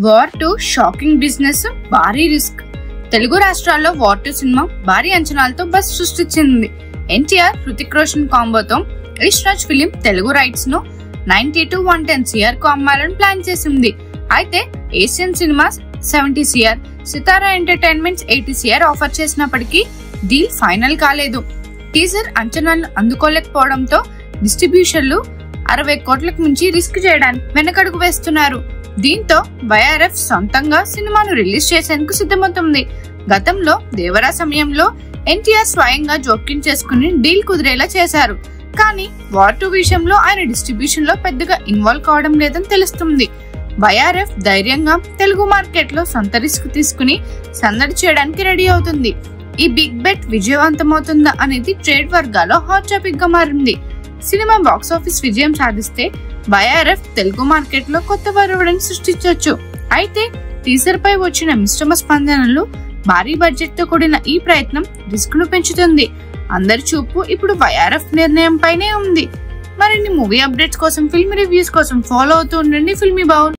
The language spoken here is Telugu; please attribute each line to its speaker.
Speaker 1: వార్ 2 షాకింగ్ బిజినెస్, భారీ రిస్క్. తెలుగు రాష్ట్రాల్లో వార్ 2 సినిమా భారీ అంచనాలతో బస్ సృష్టించింది. ఎన్టీఆర్, హృతిక్ రోషన్ కాంబోతో రిష్ రాజ్ ఫిలిం తెలుగు రైట్స్ ను 90 to 110 CR కు అమ్మాలని ప్లాన్ చేసింది. అయితే ఏషియన్ సినిమాస్ 70 CR, సితారా ఎంటర్టైన్మెంట్స్ 80 CR ఆఫర్ చేసినప్పటికీ డీల్ ఫైనల్ కాలేదు. టీజర్ అంచనాలను అందుకోలేకపోవడంతో డిస్ట్రిబ్యూషన్లు 60 కోట్లకు మించి రిస్క్ చేయడానికి వెనకడుగు వేస్తున్నారు. దీంతో YRF సొంతంగా సినిమాను రిలీజ్ చేసేందుకు సిద్ధమవుతుంది. గతంలో దేవరా సమయంలో ఎన్టీఆర్ స్వయంగా జోక్యం చేసుకుని డీల్ కుదిరేలా చేశారు. కానీ వార్ 2 విషయంలో ఆయన డిస్ట్రిబ్యూషన్ లో పెద్దగా ఇన్వాల్వ్ కావడం లేదని తెలుస్తుంది. YRF ధైర్యంగా తెలుగు మార్కెట్ లో సొంత రిస్క్ తీసుకుని సందడి చేయడానికి రెడీ అవుతుంది. ఈ బిగ్ బెట్ విజయవంతమవుతుందా అనేది ట్రేడ్ వర్గాల్లో హాట్ టాపిక్ గా మారింది. సినిమా బాక్సాఫీస్ విజయం సాధిస్తే YRF తెలుగు మార్కెట్ లో కొత్త వరవడిని సృష్టించవచ్చు. అయితే టీజర్ పై వచ్చిన మిశ్రమ స్పందనలు, భారీ బడ్జెట్ తో కూడిన ఈ ప్రయత్నం రిస్క్ ను పెంచుతుంది. అందరి చూపు ఇప్పుడు YRF నిర్ణయం పైనే ఉంది. మరిన్ని మూవీ అప్డేట్స్ కోసం, ఫిల్మ్ రివ్యూస్ కోసం ఫాలో అవుతూ ఉండండి ఫిల్మీ బౌల్.